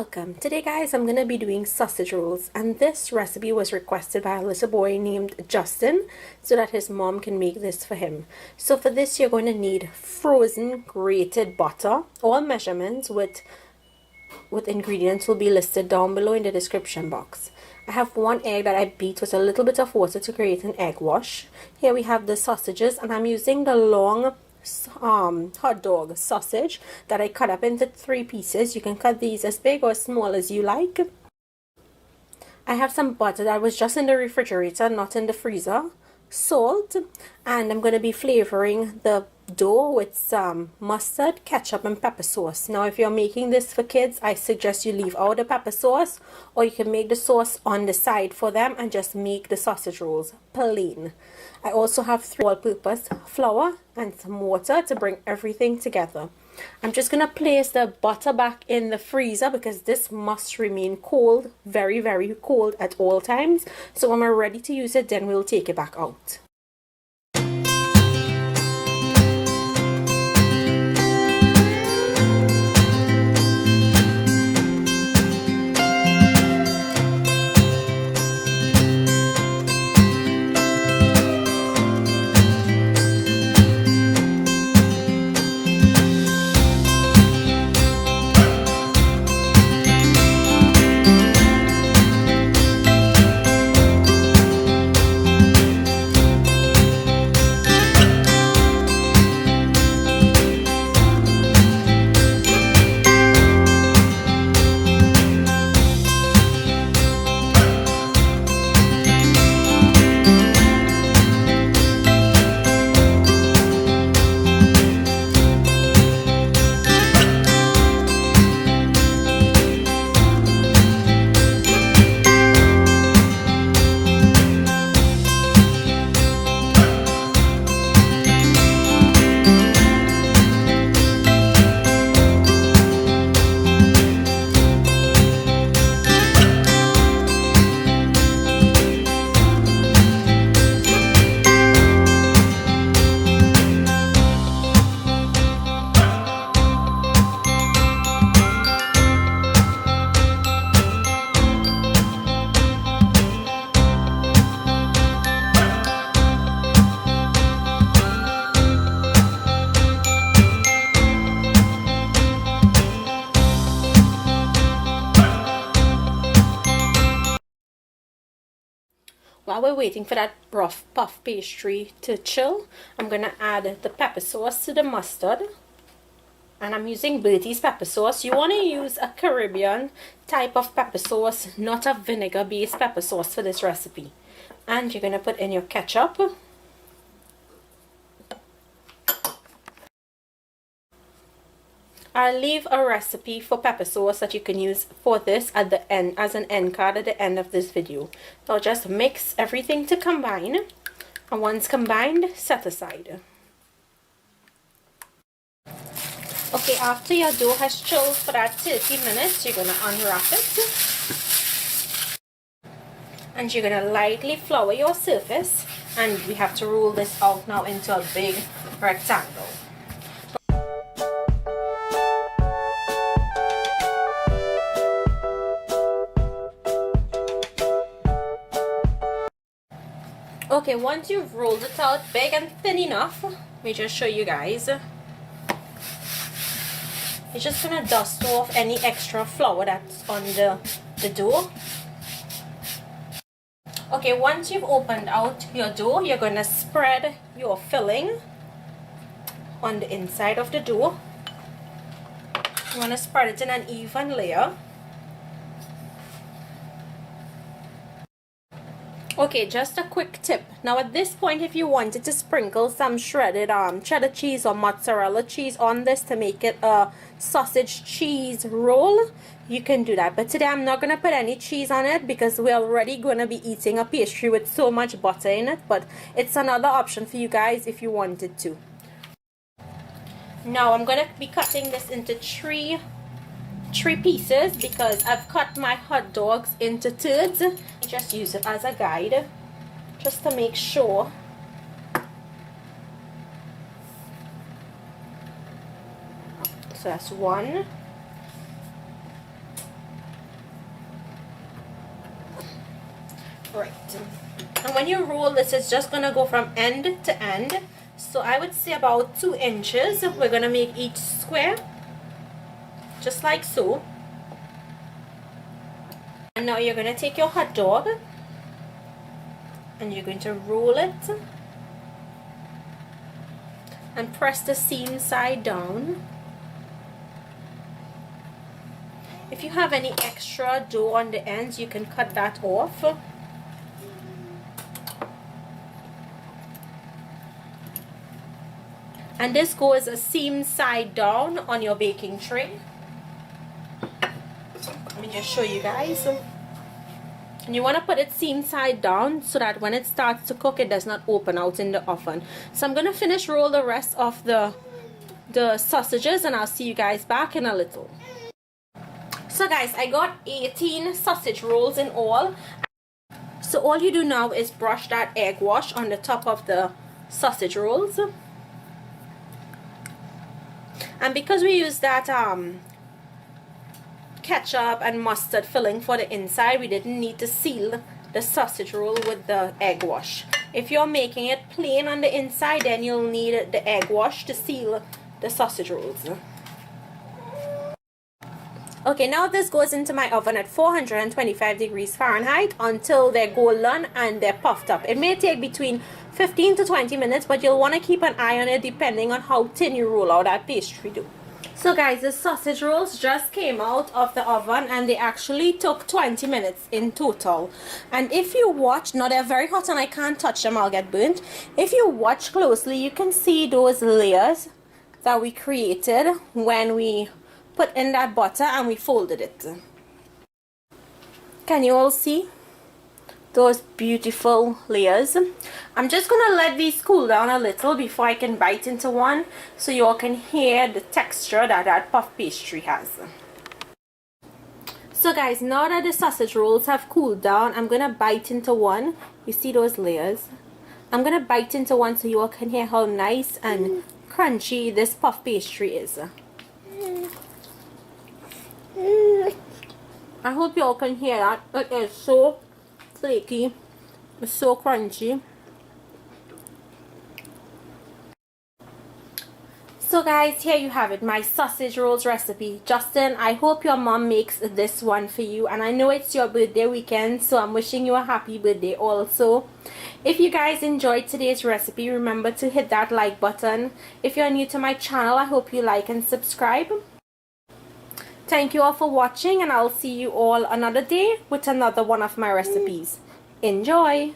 Welcome. Today guys, I'm going to be doing sausage rolls, and this recipe was requested by a little boy named Justin so that his mom can make this for him. So for this you're going to need frozen grated butter. All measurements with ingredients will be listed down below in the description box. I have one egg that I beat with a little bit of water to create an egg wash. Here we have the sausages, and I'm using the long hot dog sausage that I cut up into 3 pieces. You can cut these as big or as small as you like. I have some butter that was just in the refrigerator, not in the freezer, salt, and I'm going to be flavoring the dough with some mustard, ketchup, and pepper sauce. Now if you're making this for kids, I suggest you leave out the pepper sauce, or you can make the sauce on the side for them and just make the sausage rolls plain. I also have 3 all-purpose flour and some water to bring everything together. I'm just going to place the butter back in the freezer because this must remain cold, very, very cold at all times. So when we're ready to use it, then we'll take it back out. While we're waiting for that rough puff pastry to chill, I'm going to add the pepper sauce to the mustard. And I'm using Bertie's pepper sauce. You want to use a Caribbean type of pepper sauce, not a vinegar-based pepper sauce for this recipe. And you're going to put in your ketchup. I'll leave a recipe for pepper sauce that you can use for this at the end, as an end card at the end of this video. So just mix everything to combine, and once combined, set aside. Okay, after your dough has chilled for that 30 minutes, you're going to unwrap it. And you're going to lightly flour your surface, and we have to roll this out now into a big rectangle. Okay, once you've rolled it out big and thin enough, let me just show you guys. You're just going to dust off any extra flour that's on the dough. Okay, once you've opened out your dough, you're going to spread your filling on the inside of the dough. You want to spread it in an even layer. Okay, just a quick tip. Now at this point, if you wanted to sprinkle some shredded cheddar cheese or mozzarella cheese on this to make it a sausage cheese roll, you can do that. But today I'm not going to put any cheese on it because we're already going to be eating a pastry with so much butter in it. But it's another option for you guys if you wanted to. Now I'm going to be cutting this into three pieces because I've cut my hot dogs into thirds. Just use it as a guide just to make sure. So that's 1, when you roll this, it's just gonna go from end to end. So I would say about 2 inches. We're gonna make each square, just like so. And now you're gonna take your hot dog and you're going to roll it and press the seam side down. If you have any extra dough on the ends, you can cut that off. And this goes a seam side down on your baking tray. Let me just show you guys. And you want to put it seam side down so that when it starts to cook, it does not open out in the oven. So I'm going to finish roll the rest of the sausages, and I'll see you guys back in a little. So guys, I got 18 sausage rolls in all. So all you do now is brush that egg wash on the top of the sausage rolls. And because we use that ketchup and mustard filling for the inside, we didn't need to seal the sausage roll with the egg wash. If you're making it plain on the inside, then you'll need the egg wash to seal the sausage rolls. Okay, now this goes into my oven at 425 degrees Fahrenheit until they're golden and they're puffed up. It may take between 15 to 20 minutes, but you'll want to keep an eye on it depending on how thin you roll out that pastry dough. So guys, the sausage rolls just came out of the oven and they actually took 20 minutes in total. And if you watch, now they're very hot and I can't touch them, I'll get burnt. If you watch closely, you can see those layers that we created when we put in that butter and we folded it. Can you all see those beautiful layers? I'm just gonna let these cool down a little before I can bite into one, so you all can hear the texture that that puff pastry has. So guys, now that the sausage rolls have cooled down, I'm gonna bite into one. You see those layers? I'm gonna bite into one so you all can hear how nice and crunchy this puff pastry is. I hope you all can hear that. It is so flaky, it's so crunchy. So guys, here you have it, my sausage rolls recipe. Justin, I hope your mom makes this one for you, and I know it's your birthday weekend, so I'm wishing you a happy birthday also. If you guys enjoyed today's recipe, remember to hit that like button. If you're new to my channel, I hope you like and subscribe. Thank you all for watching, and I'll see you all another day with another one of my recipes. Enjoy!